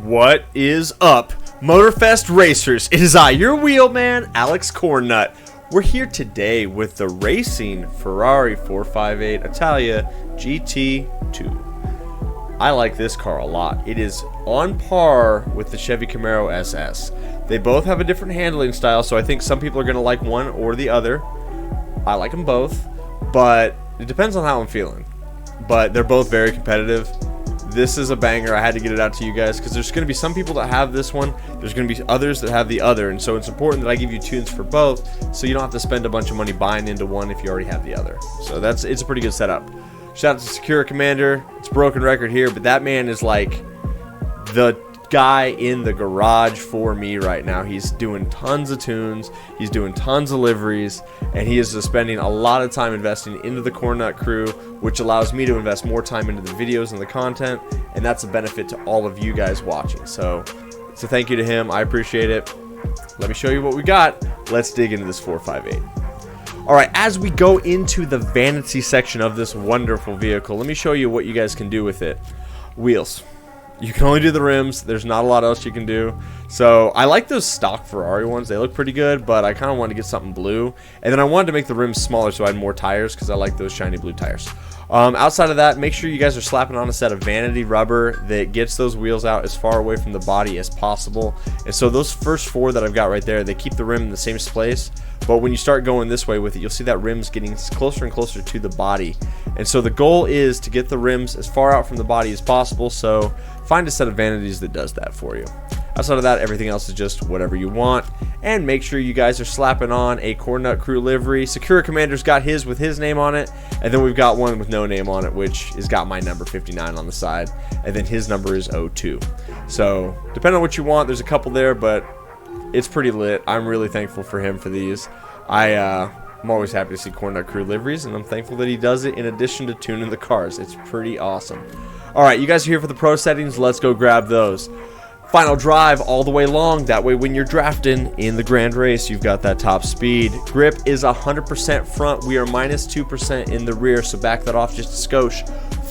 What is up, Motorfest racers? It is I, your wheelman, Alex Cornnut. We're here today with the racing Ferrari 458 Italia GT2. I like this car a lot. It is on par with the Chevy Camaro SS. They both have a different handling style, so I think some people are going to like one or the other. I like them both, but it depends on how I'm feeling. But they're both very competitive. This is a banger. I had to get it out to you guys because there's going to be some people that have this one. There's going to be others that have the other, and so it's important that I give you tunes for both so you don't have to spend a bunch of money buying into one if you already have the other. So it's a pretty good setup. Shout out to SakuraCommander. It's broken record here, but that man is like the guy in the garage for me right now. He's doing tons of tunes, he's doing tons of liveries, and he is spending a lot of time investing into the Cornnut crew, which allows me to invest more time into the videos and the content, and that's a benefit to all of you guys watching. So it's a thank you to him. I appreciate it. Let me show you what we got. Let's dig into this 458. Alright, as we go into the vanity section of this wonderful vehicle, let me show you what you guys can do with it. Wheels. You can only do the rims. There's not a lot else you can do. So I like those stock Ferrari ones. They look pretty good, but I kind of wanted to get something blue. And then I wanted to make the rims smaller so I had more tires because I like those shiny blue tires. Outside of that, make sure you guys are slapping on a set of Vanity rubber that gets those wheels out as far away from the body as possible. And so those first four that I've got right there, they keep the rim in the same place. But when you start going this way with it, you'll see that rim's getting closer and closer to the body. And so the goal is to get the rims as far out from the body as possible. So find a set of Vanities that does that for you. Outside of that, everything else is just whatever you want. And make sure you guys are slapping on a Cornnut crew livery. SakuraCommander's got his with his name on it. And then we've got one with no name on it, which has got my number 59 on the side. And then his number is 02. So depending on what you want, there's a couple there, but it's pretty lit. I'm really thankful for him for these. I'm always happy to see Cornnut crew liveries, and I'm thankful that he does it in addition to tuning the cars. It's pretty awesome. Alright, you guys are here for the pro settings. Let's go grab those. Final drive all the way long. That way when you're drafting in the grand race, you've got that top speed. Grip is 100% front. We are minus 2% in the rear, so back that off just a skosh.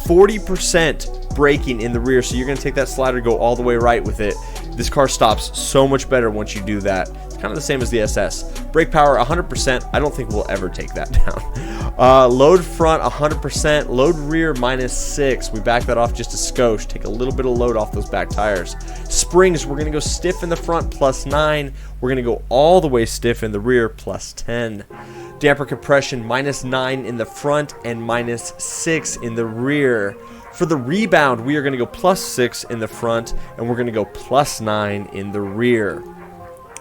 40% braking in the rear, so you're going to take that slider, go all the way right with it. This car stops so much better once you do that. It's kind of the same as the SS. Brake power 100%. I don't think we'll ever take that down. Load front 100%. Load rear minus 6. We back that off just a skosh. Take a little bit of load off those back tires. Springs, we're going to go stiff in the front plus 9. We're going to go all the way stiff in the rear plus 10. Damper compression minus 9 in the front and minus 6 in the rear. For the rebound, we are going to go plus 6 in the front, and we're going to go plus 9 in the rear.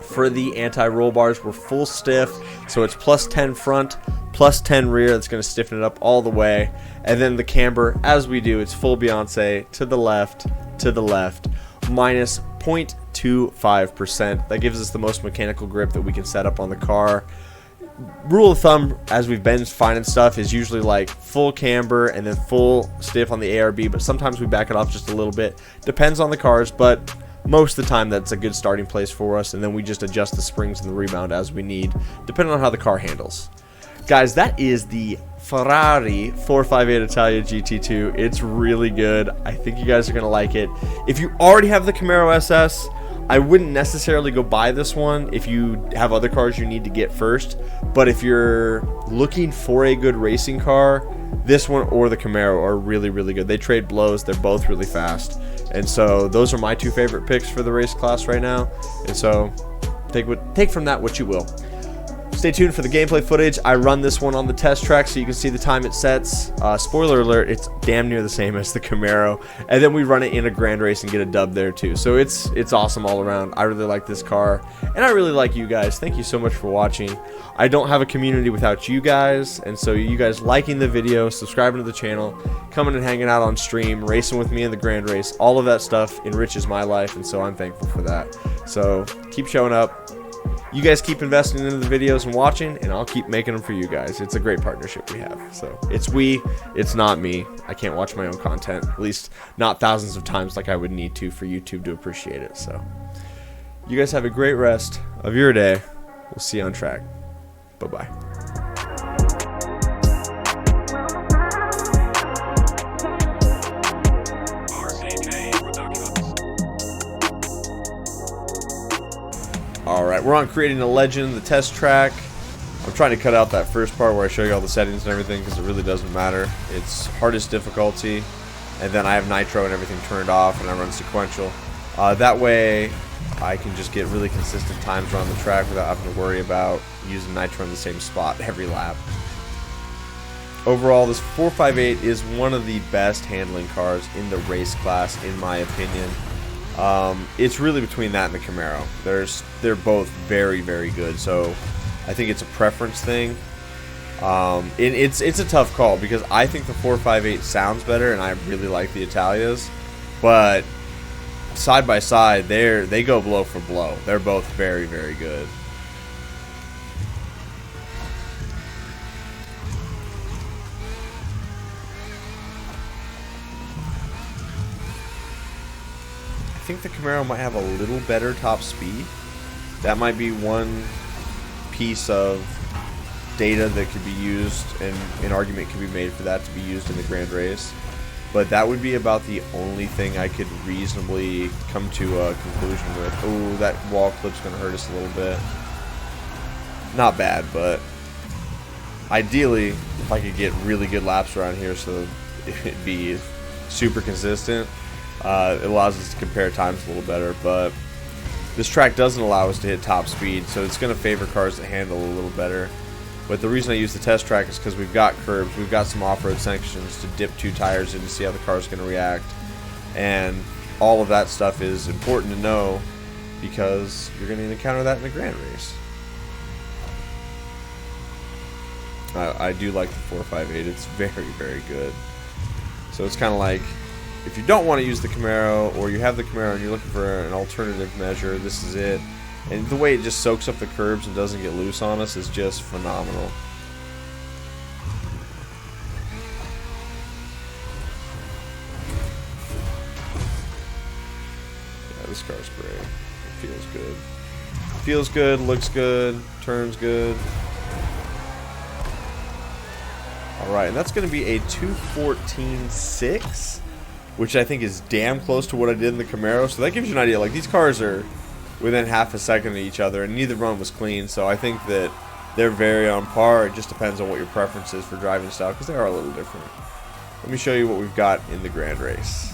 For the anti-roll bars, we're full stiff, so it's plus 10 front, plus 10 rear. That's going to stiffen it up all the way. And then the camber, as we do, it's full Beyonce to the left, minus 0.25%. That gives us the most mechanical grip that we can set up on the car. Rule of thumb, as we've been finding stuff, is usually like full camber and then full stiff on the ARB, but sometimes we back it off just a little bit. Depends on the cars, but most of the time that's a good starting place for us, and then we just adjust the springs and the rebound as we need, depending on how the car handles. Guys, that is the Ferrari 458 Italia GT2. It's really good. I think you guys are going to like it. If you already have the Camaro SS, I wouldn't necessarily go buy this one if you have other cars you need to get first. But if you're looking for a good racing car, this one or the Camaro are really, really good. They trade blows. They're both really fast. And so those are my two favorite picks for the race class right now. And so take from that what you will. Stay tuned for the gameplay footage. I run this one on the test track so you can see the time it sets. Spoiler alert, it's damn near the same as the Camaro. And then we run it in a grand race and get a dub there too. So it's awesome all around. I really like this car, and I really like you guys. Thank you so much for watching. I don't have a community without you guys, and so you guys liking the video, subscribing to the channel, coming and hanging out on stream, racing with me in the grand race, all of that stuff enriches my life, and so I'm thankful for that. So keep showing up. You guys keep investing into the videos and watching, and I'll keep making them for you guys. It's a great partnership we have. So it's not me. I can't watch my own content, at least not thousands of times like I would need to for YouTube to appreciate it. So you guys have a great rest of your day. We'll see you on track. Bye-bye. we're on creating a legend, the test track. I'm trying to cut out that first part where I show you all the settings and everything because it really doesn't matter. It's hardest difficulty, and then I have nitro and everything turned off, and I run sequential. That way I can just get really consistent times around the track without having to worry about using nitro in the same spot every lap. Overall, this 458 is one of the best handling cars in the race class, in my opinion. It's really between that and the Camaro. They're both very, very good, so I think it's a preference thing. It's a tough call because I think the 458 sounds better, and I really like the Italias, but side by side, they go blow for blow. They're both very, very good. I think the Camaro might have a little better top speed. That might be one piece of data that could be used, and an argument could be made for that to be used in the Grand Race. But that would be about the only thing I could reasonably come to a conclusion with. Oh, that wall clip's going to hurt us a little bit. Not bad, but ideally, if I could get really good laps around here so it'd be super consistent, it allows us to compare times a little better. But this track doesn't allow us to hit top speed, so it's going to favor cars that handle a little better. But the reason I use the test track is because we've got curbs, we've got some off-road sections to dip 2 tires in to see how the car's going to react. And all of that stuff is important to know because you're going to encounter that in a Grand Race. I do like the 458. It's very, very good. So it's kind of like, if you don't want to use the Camaro, or you have the Camaro and you're looking for an alternative measure, this is it. And the way it just soaks up the curbs and doesn't get loose on us is just phenomenal. Yeah, this car's great. It feels good. Feels good, looks good, turns good. Alright, and that's going to be a 2:14.6, which I think is damn close to what I did in the Camaro. So that gives you an idea. Like, these cars are within half a second of each other, and neither run was clean, so I think that they're very on par. It just depends on what your preference is for driving style, because they are a little different. Let me show you what we've got in the Grand Race.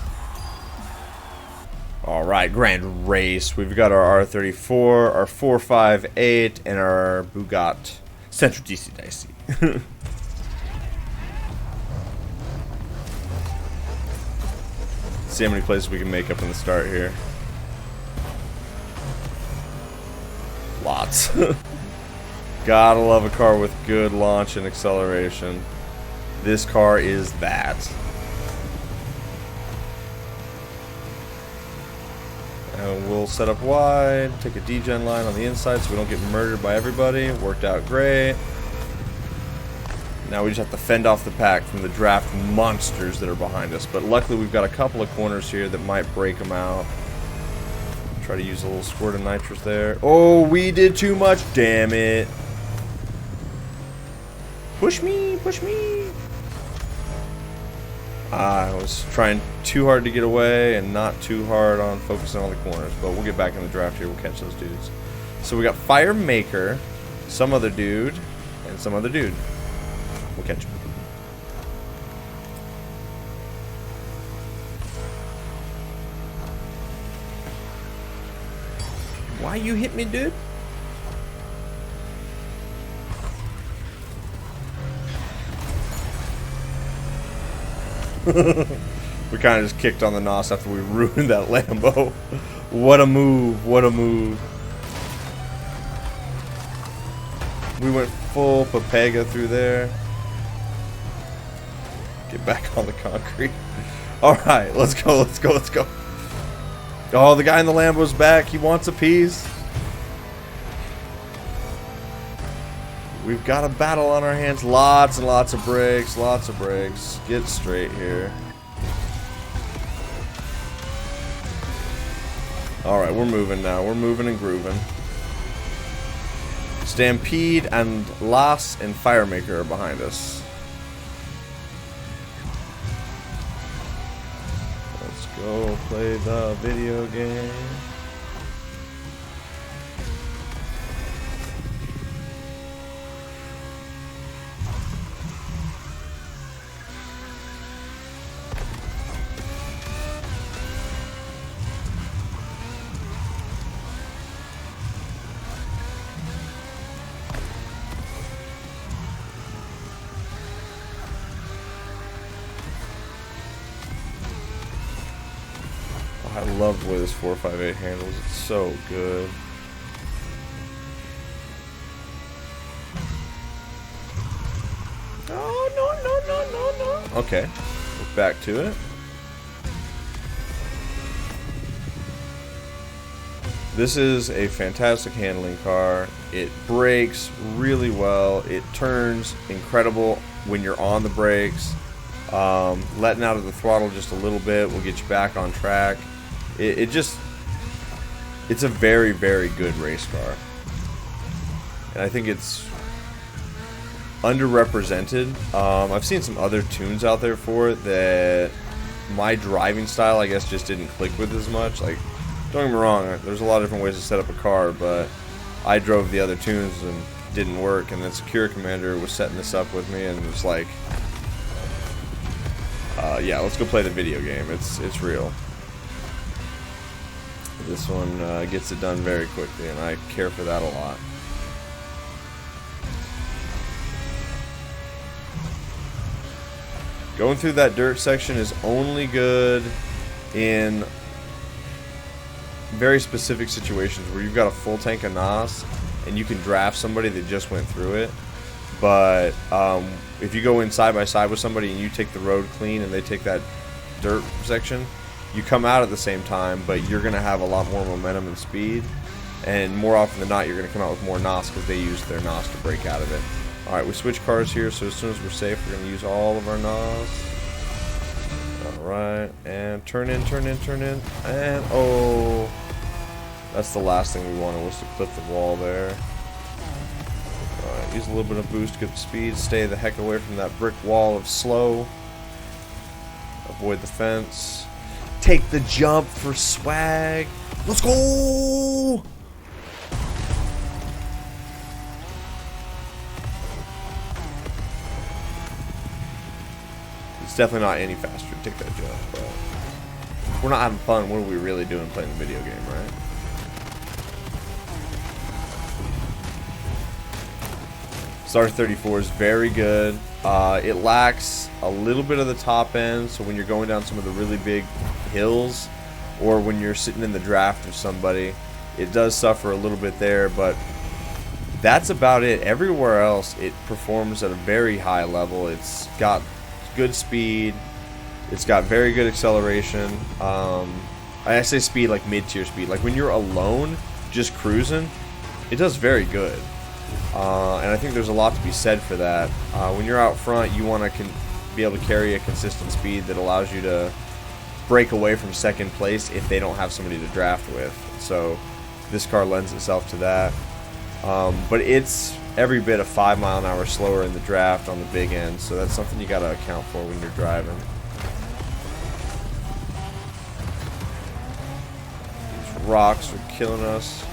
Alright, Grand Race. We've got our R34, our 458, and our Bugatti Central DC Dicey. See how many places we can make up in the start here. Lots. Gotta love a car with good launch and acceleration. This car is that. And we'll set up wide, take a degen line on the inside so we don't get murdered by everybody. Worked out great. Now we just have to fend off the pack from the draft monsters that are behind us. But luckily we've got a couple of corners here that might break them out. Try to use a little squirt of nitrous there. Oh, we did too much. Damn it. Push me, push me. I was trying too hard to get away and not too hard on focusing on the corners. But we'll get back in the draft here. We'll catch those dudes. So we got Fire Maker, some other dude, and some other dude. We'll catch him. Why you hit me, dude? We kind of just kicked on the NOS after we ruined that Lambo. What a move, what a move. We went full Papega through there. Get back on the concrete. Alright, let's go, let's go, let's go. Oh, the guy in the Lambo's back. He wants a piece. We've got a battle on our hands. Lots and lots of brakes. Lots of brakes. Get straight here. Alright, we're moving now. We're moving and grooving. Stampede and Las and Firemaker are behind us. Go play the video game. I love the way this 458 handles. It's so good. Oh, no. Okay, look back to it. This is a fantastic handling car. It brakes really well. It turns incredible when you're on the brakes. Letting out of the throttle just a little bit will get you back on track. It's a very, very good race car. And I think it's underrepresented. I've seen some other tunes out there for it that my driving style, I guess, just didn't click with as much. Like, don't get me wrong, there's a lot of different ways to set up a car, but I drove the other tunes and it didn't work, and then SakuraCommander was setting this up with me, and it was like, yeah, let's go play the video game. It's real. This one gets it done very quickly, and I care for that a lot. Going through that dirt section is only good in very specific situations where you've got a full tank of NOS and you can draft somebody that just went through it. But if you go in side by side with somebody and you take the road clean and they take that dirt section, you come out at the same time, but you're going to have a lot more momentum and speed, and more often than not you're going to come out with more NOS because they use their NOS to break out of it. Alright, we switch cars here, so as soon as we're safe we're going to use all of our NOS. Alright, and turn in, and oh, that's the last thing we wanted, was to clip the wall there. Alright, use a little bit of boost to get the speed, stay the heck away from that brick wall of slow. Avoid the fence. Take the jump for swag. Let's go! It's definitely not any faster to take that jump, but if we're not having fun, what are we really doing playing the video game, right? Star 34 is very good. It lacks a little bit of the top end, so when you're going down some of the really big hills, or when you're sitting in the draft of somebody, it does suffer a little bit there, but that's about it. Everywhere else, it performs at a very high level. It's got good speed. It's got very good acceleration. I say speed like mid-tier speed. Like when you're alone, just cruising, it does very good. And I think there's a lot to be said for that. When you're out front, you want to be able to carry a consistent speed that allows you to break away from second place if they don't have somebody to draft with. So this car lends itself to that. But it's every bit of 5 mph slower in the draft on the big end, so that's something you got to account for when you're driving. These rocks are killing us.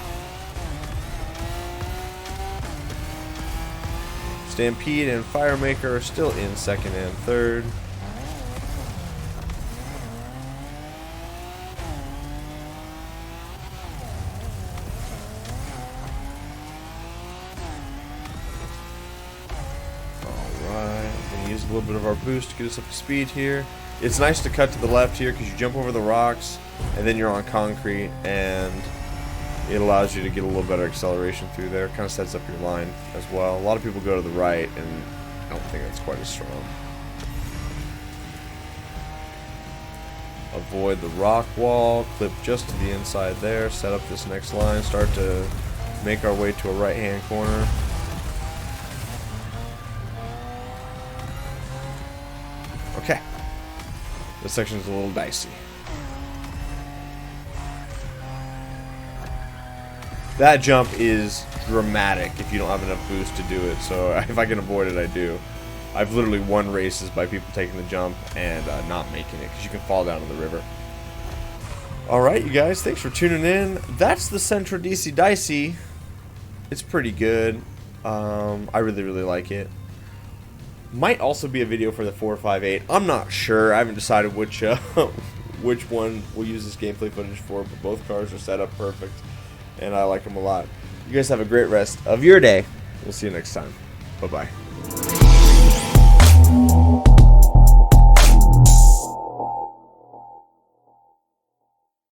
Stampede and Firemaker are still in second and third. Use a little bit of our boost to get us up to speed here. It's nice to cut to the left here because you jump over the rocks and then you're on concrete, and it allows you to get a little better acceleration through there. It kind of sets up your line as well. A lot of people go to the right, and I don't think that's quite as strong. Avoid the rock wall, clip just to the inside there, set up this next line, start to make our way to a right hand corner. Okay, this section's a little dicey. That jump is dramatic if you don't have enough boost to do it, so if I can avoid it, I do. I've literally won races by people taking the jump and not making it, because you can fall down in the river. Alright, you guys, thanks for tuning in. That's the Sentra DC Dicey. It's pretty good. I really, really like it. Might also be a video for the 458. I'm not sure. I haven't decided which one we'll use this gameplay footage for, but both cars are set up perfect, and I like them a lot. You guys have a great rest of your day. We'll see you next time. Bye-bye.